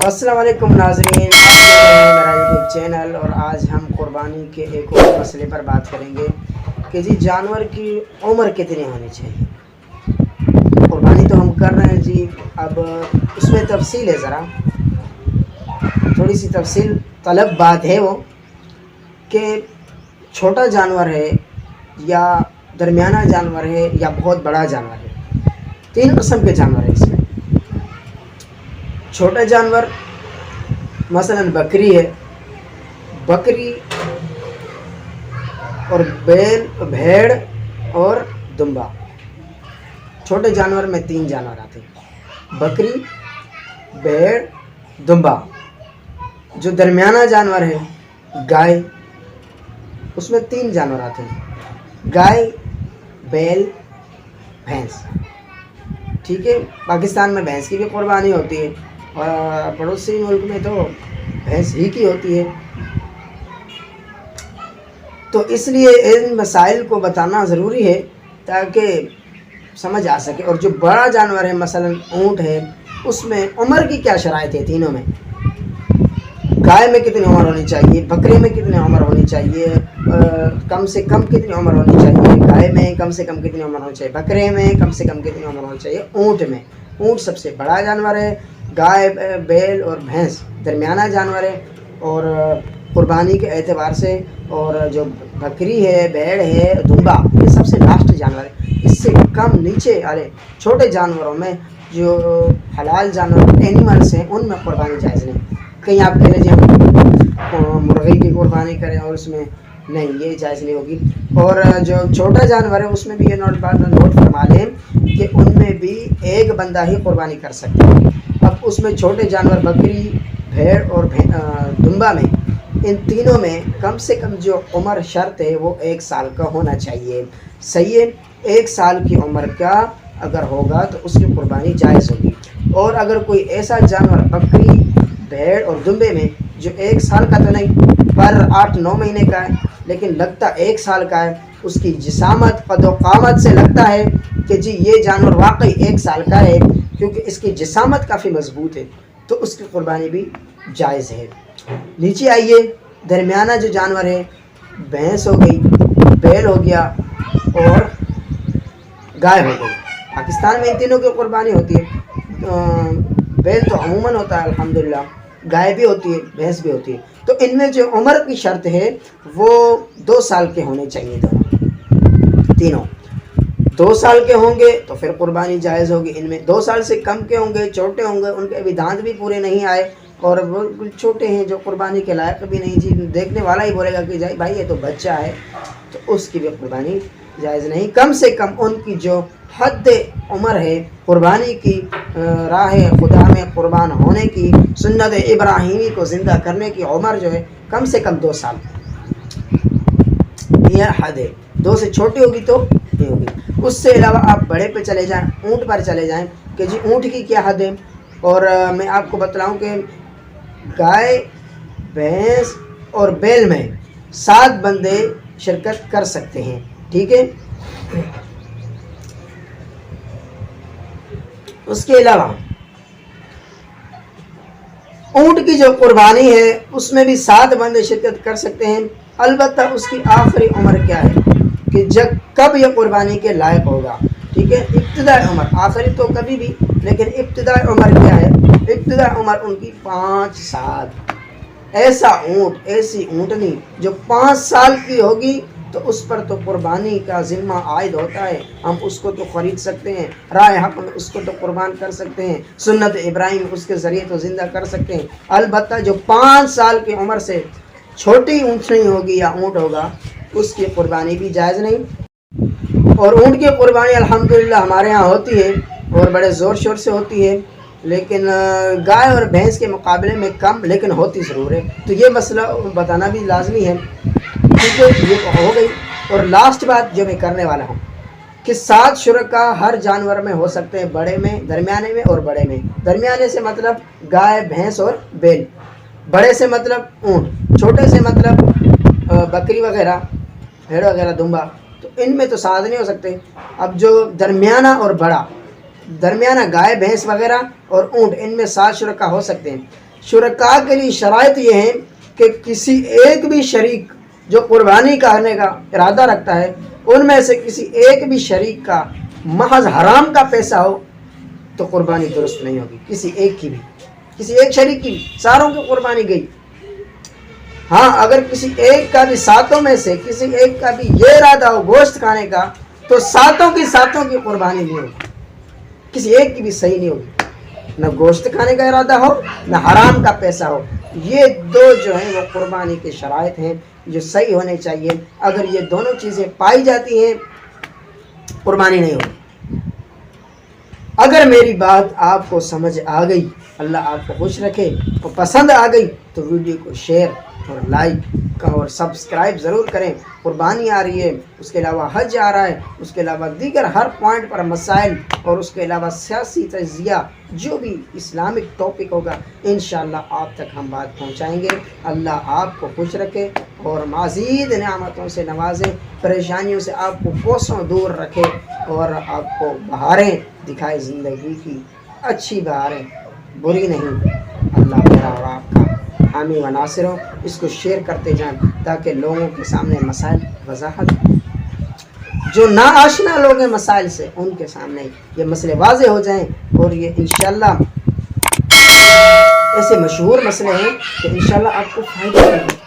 السلام علیکم ناظرین، آپ دیکھ رہے ہیں میرا یوٹیوب چینل، اور آج ہم قربانی کے ایک اور مسئلے پر بات کریں گے کہ جی جانور کی عمر کتنی ہونی چاہیے۔ قربانی تو ہم کر رہے ہیں جی، اب اس میں تفصیل ہے، ذرا تھوڑی سی تفصیل طلب بات ہے وہ کہ چھوٹا جانور ہے یا درمیانہ جانور ہے یا بہت بڑا جانور ہے۔ تین قسم کے جانور ہیں اس میں۔ چھوٹا جانور مثلا بکری ہے، بکری اور بیل، بھیڑ اور دمبا۔ چھوٹے جانور میں تین جانور آتے ہیں، بکری، بھیڑ، دمبا۔ جو درمیانہ جانور ہے گائے، اس میں تین جانور آتے ہیں، گائے، بیل، بھینس۔ ٹھیک ہے، پاکستان میں بھینس کی بھی قربانی ہوتی ہے اور پڑوسی ملک میں تو بھینس ہی کی ہوتی ہے۔ تو اس لیے ان مسائل کو بتانا ضروری ہے تاکہ سمجھ آ سکے۔ اور جو بڑا جانور ہے مثلا اونٹ ہے، اس میں عمر کی کیا شرائط ہے تینوں میں؟ گائے میں کتنی عمر ہونی چاہیے، بکرے میں کتنی عمر ہونی چاہیے، کم سے کم کتنی عمر ہونی چاہیے، گائے میں کم سے کم کتنی عمر ہونی چاہیے، بکرے میں کم سے کم کتنی عمر ہونی چاہیے، اونٹ میں۔ اونٹ سب سے بڑا جانور ہے، گائے، بیل اور بھینس درمیانہ جانور ہے اور قربانی کے اعتبار سے، اور جو بکری ہے، بھیڑ ہے، دمبا، یہ سب سے لاسٹ جانور ہے۔ اس سے کم نیچے والے چھوٹے جانوروں میں جو حلال جانور اینیملس ہیں ان میں قربانی جائز نہیں۔ کہیں آپ کہہ لیجیے ہم مرغی کی قربانی کریں اور اس میں نہیں، یہ جائز نہیں ہوگی۔ اور جو چھوٹا جانور ہے اس میں بھی یہ نوٹ فرما لیں کہ ان میں بھی ایک بندہ ہی قربانی کر سکتا ہے۔ اب اس میں چھوٹے جانور بکری، بھیڑ اور دمبا میں، ان تینوں میں کم سے کم جو عمر شرط ہے وہ 1 سال کا ہونا چاہیے۔ صحیح ہے، 1 سال کی عمر کا اگر ہوگا تو اس کی قربانی جائز ہوگی۔ اور اگر کوئی ایسا جانور بکری، بھیڑ اور دمبے میں جو 1 سال کا تو نہیں پر 8-9 مہینے کا ہے لیکن لگتا 1 سال کا ہے، اس کی جسامت، قد و قامت سے لگتا ہے کہ جی یہ جانور واقعی 1 سال کا ہے کیونکہ اس کی جسامت کافی مضبوط ہے، تو اس کی قربانی بھی جائز ہے۔ نیچے آئیے، درمیانہ جو جانور ہے، بھینس ہو گئی، بیل ہو گیا اور گائے ہو گئی۔ پاکستان میں ان تینوں کی قربانی ہوتی ہے۔ بیل تو عموماً ہوتا ہے الحمدللہ، گائے بھی ہوتی ہے، بھینس بھی ہوتی ہے۔ تو ان میں جو عمر کی شرط ہے وہ 2 سال کے ہونے چاہیے، تینوں 2 سال کے ہوں گے تو پھر قربانی جائز ہوگی۔ ان میں 2 سال سے کم کے ہوں گے، چھوٹے ہوں گے، ان کے ابھی دانت بھی پورے نہیں آئے اور وہ چھوٹے ہیں جو قربانی کے لائق بھی نہیں، جی دیکھنے والا ہی بولے گا کہ جائے بھائی یہ تو بچہ ہے، تو اس کی بھی قربانی جائز نہیں۔ کم سے کم ان کی جو حد عمر ہے قربانی کی، راہ خدا میں قربان ہونے کی، سنت ابراہیمی کو زندہ کرنے کی عمر جو ہے کم سے کم 2 سال، یہ حد ہے۔ 2 سے چھوٹی ہوگی تو نہیں ہوگی۔ اس سے علاوہ آپ بڑے پہ چلے جائیں، اونٹ پر چلے جائیں کہ جی اونٹ کی کیا حد ہے، اور میں آپ کو بتلاؤں کہ گائے، بھینس اور بیل میں 7 بندے شرکت کر سکتے ہیں۔ ٹھیک ہے، اس کے علاوہ اونٹ کی جو قربانی ہے اس میں بھی 7 بندے شرکت کر سکتے ہیں، البتہ اس کی آخری عمر کیا ہے کہ جب کب یہ قربانی کے لائق ہوگا۔ ٹھیک ہے، ابتدائی عمر، آخری تو کبھی بھی، لیکن ابتدائی عمر کیا ہے؟ ابتدائی عمر ان کی 5 سال۔ ایسا اونٹ، ایسی اونٹنی جو 5 سال کی ہوگی تو اس پر تو قربانی کا ذمہ عائد ہوتا ہے، ہم اس کو تو خرید سکتے ہیں، رائے حق میں اس کو تو قربان کر سکتے ہیں، سنت ابراہیم اس کے ذریعے تو زندہ کر سکتے ہیں۔ البتہ جو 5 سال کی عمر سے چھوٹی اونٹنی ہوگی یا اونٹ ہوگا اس کی قربانی بھی جائز نہیں۔ اور اونٹ کی قربانی الحمدللہ ہمارے ہاں ہوتی ہے اور بڑے زور شور سے ہوتی ہے، لیکن گائے اور بھینس کے مقابلے میں کم، لیکن ہوتی ضرور ہے۔ تو یہ مسئلہ بتانا بھی لازمی ہے، کیونکہ یہ ہو گئی۔ اور لاسٹ بات جو میں کرنے والا ہوں کہ 7 شرکا ہر جانور میں ہو سکتے ہیں، بڑے میں، درمیانے میں اور بڑے میں۔ درمیانے سے مطلب گائے، بھینس اور بیل، بڑے سے مطلب اونٹ، چھوٹے سے مطلب بکری وغیرہ، بھیڑ وغیرہ، دمبا۔ تو ان میں تو 7 نہیں ہو سکتے۔ اب جو درمیانہ اور بڑا، درمیانہ گائے، بھینس وغیرہ اور اونٹ، ان میں 7 شرکا ہو سکتے ہیں۔ شرکا کے لیے شرائط یہ ہیں کہ کسی ایک بھی شریک جو قربانی کرنے کا ارادہ رکھتا ہے ان میں سے کسی ایک بھی شریک کا محض حرام کا پیسہ ہو تو قربانی درست نہیں ہوگی، کسی ایک کی بھی، کسی ایک شریک کی بھی، ساروں کی قربانی گئی۔ ہاں اگر کسی ایک کا بھی، ساتوں میں سے کسی ایک کا بھی یہ ارادہ ہو گوشت کھانے کا تو ساتوں کی قربانی نہیں ہوگی، کسی ایک کی بھی صحیح نہیں ہوگی، نہ گوشت کھانے کا ارادہ ہو نہ حرام کا پیسہ ہو۔ یہ دو جو ہیں وہ قربانی کے شرائط ہیں جو صحیح ہونے چاہیے، اگر یہ دونوں چیزیں پائی جاتی ہیں قربانی نہیں ہوگی۔ اگر میری بات آپ کو سمجھ آ گئی، اللہ آپ کو خوش رکھے، اور پسند آ گئی تو ویڈیو کو شیئر اور لائک اور سبسکرائب ضرور کریں۔ قربانی آ رہی ہے، اس کے علاوہ حج آ رہا ہے، اس کے علاوہ دیگر ہر پوائنٹ پر مسائل، اور اس کے علاوہ سیاسی تجزیہ، جو بھی اسلامک ٹاپک ہوگا انشاءاللہ آپ تک ہم بات پہنچائیں گے۔ اللہ آپ کو خوش رکھے اور مزید نعمتوں سے نوازے، پریشانیوں سے آپ کو کوسوں دور رکھے، اور آپ کو بہاریں دکھائے، زندگی کی اچھی بہاریں، بری نہیں۔ اللہ میرا اور آپ کا حامی و ناصر ہو۔ اس کو شیئر کرتے جائیں تاکہ لوگوں کے سامنے مسائل وضاحت، جو نا آشنا لوگ ہیں مسائل سے، ان کے سامنے یہ مسئلے واضح ہو جائیں، اور یہ انشاءاللہ ایسے مشہور مسئلے ہیں کہ انشاءاللہ آپ کو فائدہ ملے۔